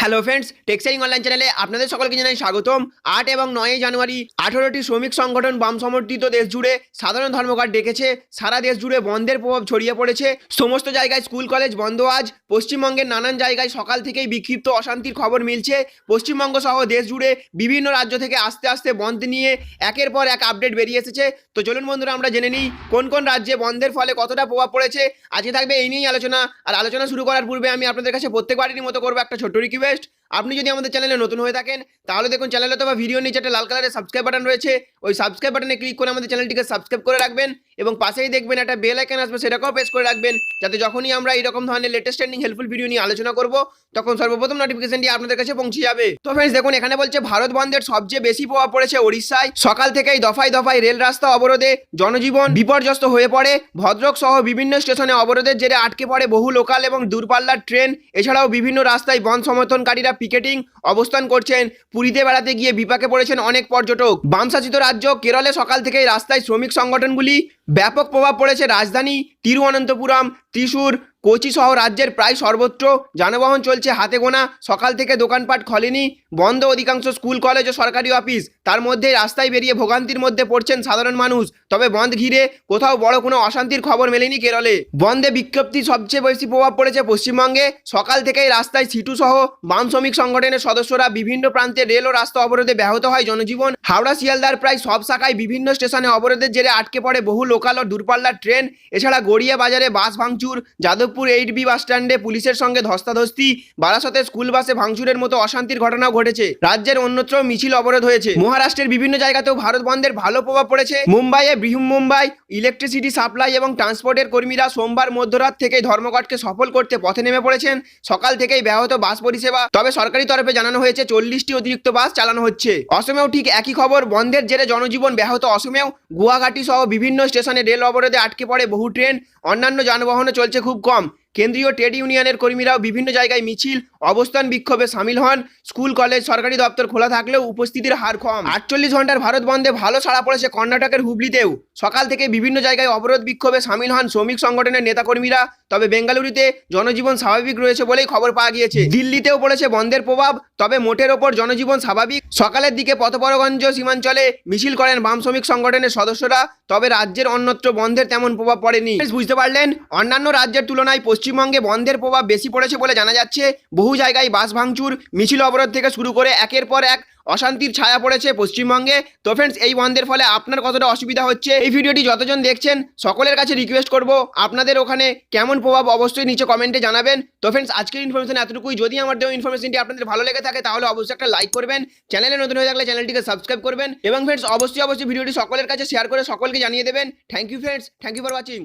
Hello friends, টেক্সটাইলিং online চ্যানেলে আপনাদের সকলকে জানাই স্বাগতম। 8 এবং 9 জানুয়ারি 18টি শ্রমিক সংগঠন বাম সমর্থিত দেশ জুড়ে সাধারণ ধর্মঘট ডেকেছে। সারা দেশ জুড়ে বন্ধের প্রভাব ছড়িয়ে পড়েছে। সমস্ত জায়গায় স্কুল কলেজ বন্ধ আজ। পশ্চিমবঙ্গের নানান জায়গায় সকাল থেকেই বিক্ষিপ্ত অশান্তির খবর মিলছে। পশ্চিমবঙ্গ সহ দেশ জুড়ে বিভিন্ন রাজ্য থেকে আস্তে আস্তে বন্ধ নিয়ে একের পর এক আপডেট বেরিয়ে এসেছে। তো চলুন বন্ধুরা, আমরা জেনে নিই কোন কোন রাজ্যে বন্ধের ফলে কতটা প্রভাব পড়েছে। আজকে থাকবে এই নিয়েই আলোচনা। আর আলোচনা শুরু করার পূর্বে আমি আপনাদের কাছে প্রত্যেকবারেরই মতো করবো একটা ছোট্ট রিকোয়েস্ট। আপনি যদি আমাদের চ্যানেলে নতুন হয়ে থাকেন তাহলে দেখুন চ্যানেলে অথবা ভিডিও নিচে একটা লাল কালারের সাবস্ক্রাইব বাটন রয়েছে। ওই সাবস্ক্রাইব বাটনে ক্লিক করে আমাদের চ্যানেলটিকে সাবস্ক্রাইব করে রাখবেন এবং পাশেই দেখবেন একটা বেল আইকন আসবে, সেটাকেও প্রেস করে রাখবেন, যাতে যখনই আমরা এরকম ধরনের লেটেস্ট ট্রেন্ডিং হেল্পফুল ভিডিও নিয়ে আলোচনা করব তখন সর্বপ্রথম নোটিফিকেশনটি আপনাদের কাছে পৌঁছে যাবে। তো ফ্রেন্ডস দেখুন, এখানে বলছে ভারত বন্ধের সবচেয়ে বেশি প্রভাব পড়েছে ওড়িশায়। সকাল থেকেই দফায় দফায় রেল রাস্তা অবরোধে জনজীবন বিপর্যস্ত হয়ে পড়ে। ভদ্রক সহ বিভিন্ন স্টেশনে অবরোধের জেরে আটকে পড়ে বহু লোকাল এবং দূরপাল্লার ট্রেন। এছাড়াও বিভিন্ন রাস্তায় বন্ধ সমর্থনকারীরা পিকেটিং অবস্থান করছেন। পুরীতে বেড়াতে গিয়ে বিপাকে পড়েছেন অনেক পর্যটক। বামশাসিত রাজ্য কেরলে সকাল থেকেই রাস্তায় শ্রমিক সংগঠনগুলি। ব্যাপক প্রভাব পড়েছে রাজধানী তিরুঅনন্তপুরম, ত্রিশূর, কোচি সহ রাজ্যের প্রায় সর্বত্র। যানবাহন চলছে হাতে গোনা। সকাল থেকে দোকানপাট খোলেনি। বন্ধ অধিকাংশ স্কুল কলেজ ও সরকারি অফিস। তার মধ্যে রাস্তায় বেরিয়ে ভোগান্তির মধ্যে পড়ছেন সাধারণ মানুষ। তবে বন্ধ ঘিরে কোথাও বড় কোনো অশান্তির খবর মেলেনি কেরলে। বন্ধে বিক্ষিপ্তি সবচেয়ে বেশি প্রভাব পড়েছে পশ্চিমবঙ্গে। সকাল থেকেই রাস্তায় সিটু সহ বাম শ্রমিক সংগঠনের সদস্যরা বিভিন্ন প্রান্তে রেল ও রাস্তা অবরোধে ব্যাহত হয় জনজীবন। হাওড়া শিয়ালদার প্রায় সব শাখায় বিভিন্ন স্টেশনে অবরোধের জেরে আটকে পড়ে বহু লোকাল ও দূরপাল্লার ট্রেন। এছাড়া গড়িয়া বাজারে বাস ভাঙচুর, যাদবপুর 8B বাস স্ট্যান্ডে পুলিশের সঙ্গে ধস্তাধস্তি, বারাসতে স্কুল বাসে ভাঙচুরের মতো অশান্তির ঘটনাও ঘটেছে। রাজ্যের অন্যত্র মিছিল অবরোধ হয়েছে। মহারাষ্ট্রের বিভিন্ন জায়গাতেও ভারত বন্ধের ভালো প্রভাব পড়েছে। মুম্বাইয়ে বৃহন্মুম্বাই ইলেকট্রিসিটি সাপ্লাই এবং ট্রান্সপোর্টের কর্মীরা সোমবার মধ্যরাত থেকেই ধর্মঘটকে সফল করতে পথে নেমে পড়েছেন। সকাল থেকেই ব্যাহত বাস পরিষেবা। তবে সরকারি তরফে জানানো হয়েছে 40টি অতিরিক্ত বাস চালানো হচ্ছে। অসমেও ঠিক একই খবর। বন্ধের জেরে জনজীবন ব্যাহত অসমেও। গুয়াহাটি সহ বিভিন্ন স্টেশনে রেল অবরোধে আটকে পড়ে বহু ট্রেন। অন্যান্য যানবাহনও চলছে খুব কম। কেন্দ্রীয় ট্রেড ইউনিয়নের কর্মীরাও বিভিন্ন জায়গায় মিছিল অবস্থান বিক্ষোভে সামিল হন। স্কুল কলেজ সরকারি দপ্তর খোলা থাকলেও উপস্থিতির হার কম। 48 ঘন্টার ভারত বন্ধে ভালো সাড়া পড়েছে কর্ণাটকের হুবলিতেও। সকাল থেকে বিভিন্ন জায়গায় অবরোধ বিক্ষোভে সামিল হন শ্রমিক সংগঠনের নেতাকর্মীরা। তবে বেঙ্গালুরুতে জনজীবন স্বাভাবিক রয়েছে বলেই খবর পাওয়া গিয়েছে। দিল্লিতেও পড়েছে বন্ধের প্রভাব, তবে মোটের ওপর জনজীবন স্বাভাবিক। সকালের দিকে পথপরগঞ্জ সীমাঞ্চলে মিছিল করেন বাম শ্রমিক সংগঠনের সদস্যরা। তবে রাজ্যের অন্যত্র বন্ধের তেমন প্রভাব পড়েনি। বুঝতে পারলেন, অন্যান্য রাজ্যের তুলনায় পশ্চিমবঙ্গে বন্ধের প্রভাব বেশি পড়েছে বলে জানা যাচ্ছে। বহু জায়গায় বাস ভাঙচুর, মিছিল অবরোধ থেকে শুরু করে একের পর এক অশান্তির ছায়া পড়েছে পশ্চিমবঙ্গে। তো ফ্রেন্ডস, এই বন্ধের ফলে আপনার কতটা অসুবিধা হচ্ছে, এই ভিডিওটি যতজন দেখছেন সকলের কাছে রিকোয়েস্ট করব আপনাদের ওখানে কেমন প্রভাব অবশ্যই নিচে কমেন্টে জানাবেন। তো ফ্রেন্ডস, আজকের ইনফরমেশন এতটুকুই। যদি আমার দেওয়া ইনফরমেশনটি আপনাদের ভালো লেগে থাকে তাহলে অবশ্যই একটা লাইক করবেন। চ্যানেলে নতুন হয়ে থাকলে চ্যানেলটিকে সাবস্ক্রাইব করবেন এবং ফ্রেন্ডস অবশ্যই ভিডিওটি সকলের কাছে শেয়ার করে সকলকে জানিয়ে দেবেন। Thank you friends, thank you for watching.